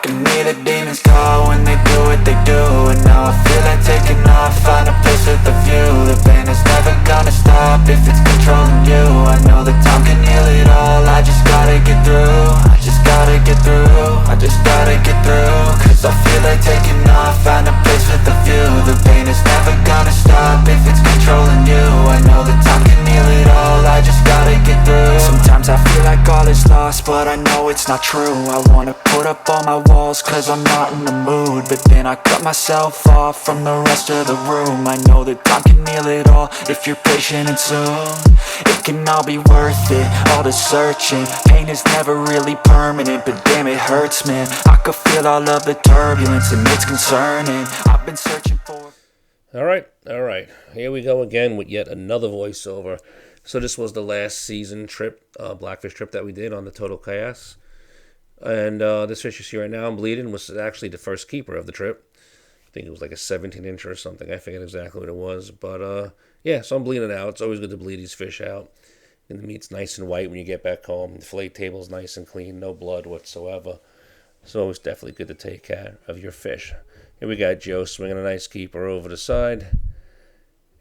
can hear the demons call when they do what they do. And now I feel like taking off, find a place with a view. The pain is never gonna stop if it's controlling you. I know that time can heal it all, I just gotta get through. I just gotta get through, I just gotta get through. Cause I feel like taking off, find a place with a view. The pain is never gonna stop if it's controlling you. I know that time can heal it all, I just gotta get through. Sometimes I feel like all is lost, but I know it's not true. I wanna put up all my walls cause I'm not in the mood, but then I cut myself off from the rest of the room. I know that time can heal it all if you're patient and soon it can all be worth it, all the searching. Pain is never really permanent, but damn it hurts, man. I could feel all of the turbulence and it's concerning. I've been searching for... All right. Here we go again with yet another voiceover. So this was the last season trip, Blackfish trip that we did on the Total Chaos. And this fish you see right now, I'm bleeding, was actually the first keeper of the trip. I think it was like a 17-incher or something. I forget exactly what it was. But yeah, so I'm bleeding out. It's always good to bleed these fish out. And the meat's nice and white when you get back home. The fillet table's nice and clean, no blood whatsoever. So it's definitely good to take care of your fish. Here we got Joe swinging a nice keeper over the side.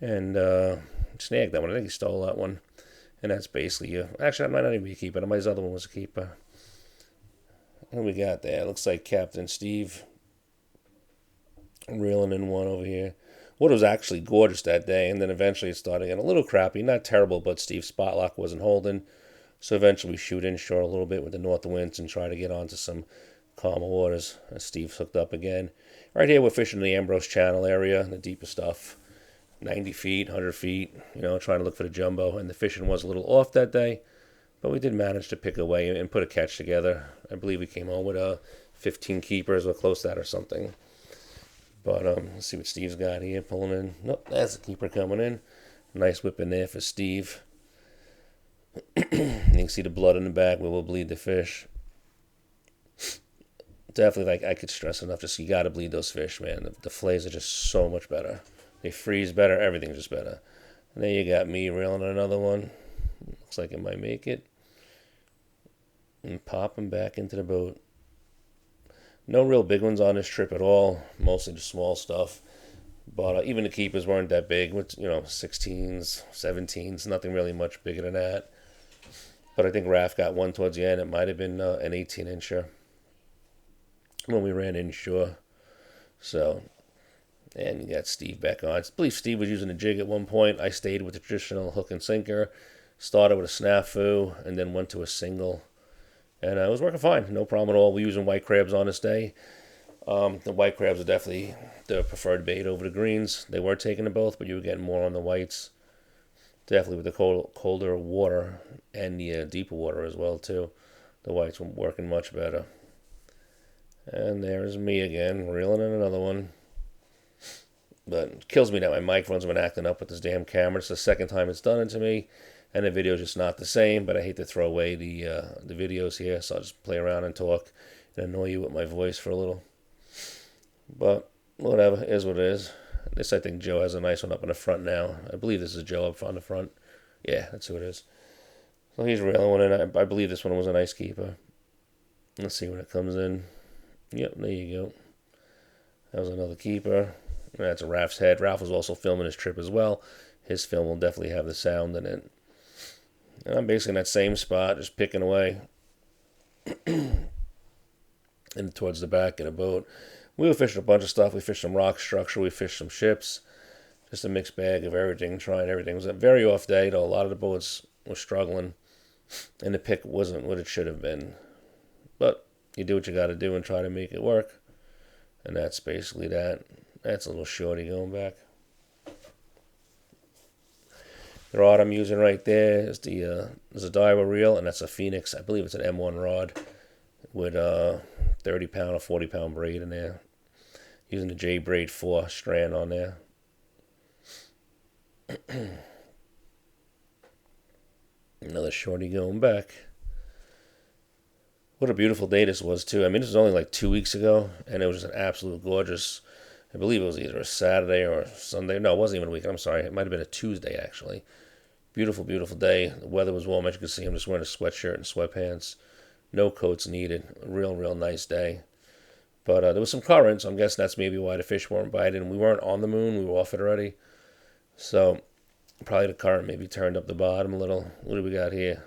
And snagged that one. I think he stole that one. And that's basically actually, I might not even be a keeper. My other one was a keeper. What we got there? Looks like Captain Steve reeling in one over here. Water was actually gorgeous that day, and then eventually it started getting a little crappy. Not terrible, but Steve's spot lock wasn't holding. So eventually we shoot inshore a little bit with the north winds and try to get onto some calmer waters. And Steve's hooked up again. Right here we're fishing the Ambrose Channel area, the deeper stuff. 90 feet, 100 feet, trying to look for the jumbo. And the fishing was a little off that day, but we did manage to pick away and put a catch together. I believe we came home with 15 keepers or close to that or something. But let's see what Steve's got here, pulling in. Nope, that's a keeper coming in. Nice whip in there for Steve. You can see the blood in the back where we'll bleed the fish. Definitely, like, I could stress enough, just you got to bleed those fish, man. The fillets are just so much better. They freeze better, everything's just better. And there you got me reeling another one. Looks like it might make it. And pop them back into the boat. No real big ones on this trip at all. Mostly just small stuff. But even the keepers weren't that big. With 16s, 17s. Nothing really much bigger than that. But I think Raph got one towards the end. It might have been an 18-incher when we ran inshore. So, and you got Steve back on. I believe Steve was using a jig at one point. I stayed with the traditional hook and sinker. Started with a snafu and then went to a single. And it was working fine. No problem at all. We're using white crabs on this day. The white crabs are definitely the preferred bait over the greens. They were taking the both, but you were getting more on the whites. Definitely with the colder water and the deeper water as well, too. The whites were working much better. And there's me again, reeling in another one. But it kills me that my microphone's been acting up with this damn camera. It's the second time it's done it to me. And the video's just not the same, but I hate to throw away the videos here, so I'll just play around and talk and annoy you with my voice for a little. But whatever, it is what it is. This, I think Joe has a nice one up in the front now. I believe this is Joe up on the front. Yeah, that's who it is. So he's reeling one in. I believe this one was a nice keeper. Let's see when it comes in. Yep, there you go. That was another keeper. That's a Ralph's head. Ralph was also filming his trip as well. His film will definitely have the sound in it. And I'm basically in that same spot, just picking away. And towards the back of the boat. We were fishing a bunch of stuff. We fished some rock structure. We fished some ships. Just a mixed bag of everything, trying everything. It was a very off day, though. A lot of the boats were struggling. And the pick wasn't what it should have been. But you do what you got to do and try to make it work. And that's basically that. That's a little shorty going back. The rod I'm using right there is the Zadiwa reel, and that's a Phoenix. I believe it's an M1 rod with a 30-pound or 40-pound braid in there. Using the J braid 4 strand on there. Another shorty going back. What a beautiful day this was, too. I mean, this was only like 2 weeks ago, and it was just an absolute gorgeous. I believe it was either a Saturday or a Sunday. No, it wasn't even a weekend. I'm sorry. It might have been a Tuesday, actually. Beautiful, beautiful day. The weather was warm. As you can see, I'm just wearing a sweatshirt and sweatpants. No coats needed. A real, real nice day. But there was some current, so I'm guessing that's maybe why the fish weren't biting. We weren't on the moon, we were off it already. So probably the current maybe turned up the bottom a little. What do we got here?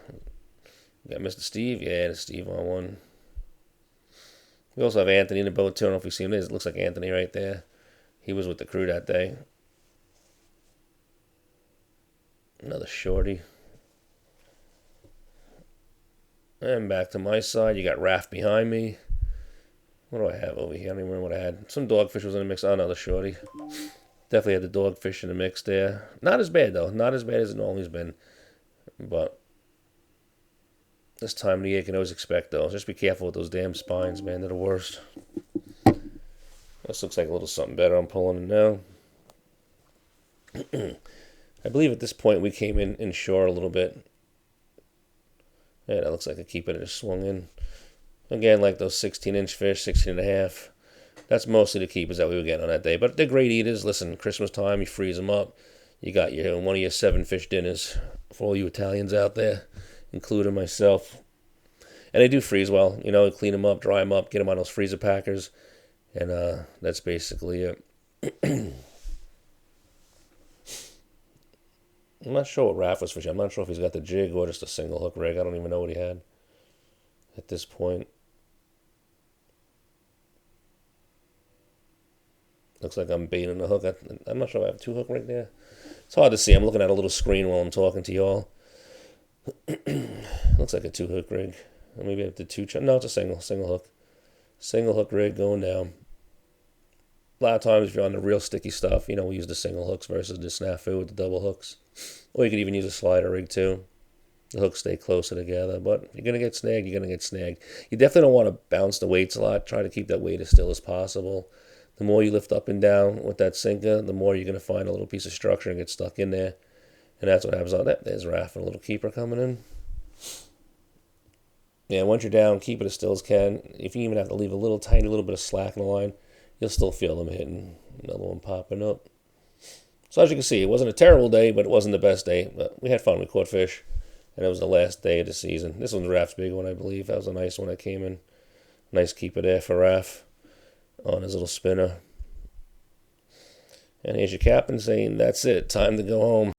We got Mr. Steve. Yeah, the Steve on one. We also have Anthony in the boat too. I don't know if you've seen this. It looks like Anthony right there. He was with the crew that day. Another shorty. And back to my side. You got Raph behind me. What do I have over here? I don't even remember what I had. Some dogfish was in the mix. Oh, another shorty. Definitely had the dogfish in the mix there. Not as bad, though. Not as bad as it always been. But this time of the year, you can always expect those. Just be careful with those damn spines, man. They're the worst. This looks like a little something better. I'm pulling it now. I believe at this point we came in shore a little bit. Yeah, that looks like a keeper that just swung in. Again, like those 16-inch fish, 16 and a half. That's mostly the keepers that we were getting on that day. But they're great eaters. Listen, Christmas time, you freeze them up. You got one of your 7-fish dinners for all you Italians out there, including myself. And they do freeze well. You know, clean them up, dry them up, get them on those freezer packers. And that's basically it. I'm not sure what Raph was fishing. I'm not sure if he's got the jig or just a single hook rig. I don't even know what he had at this point. Looks like I'm baiting the hook. I'm not sure if I have a 2-hook right there. It's hard to see. I'm looking at a little screen while I'm talking to y'all. Looks like a 2-hook rig. Or maybe I have the 2. No, it's a single hook. Single hook rig going down. A lot of times if you're on the real sticky stuff, you know, we use the single hooks versus the snafu with the double hooks. Or you could even use a slider rig too. The hooks stay closer together. But if you're going to get snagged, you're going to get snagged. You definitely don't want to bounce the weights a lot. Try to keep that weight as still as possible. The more you lift up and down with that sinker, the more you're going to find a little piece of structure and get stuck in there. And that's what happens on that. There's Raph and a little keeper coming in. Yeah, once you're down, keep it as still as can. If you even have to leave a little tiny little bit of slack in the line, you'll still feel them hitting. Another one popping up. So as you can see, it wasn't a terrible day, but it wasn't the best day. But we had fun. We caught fish. And it was the last day of the season. This one's Raph's big one, I believe. That was a nice one that came in. Nice keeper there for Raph on his little spinner. And here's your captain saying, that's it. Time to go home.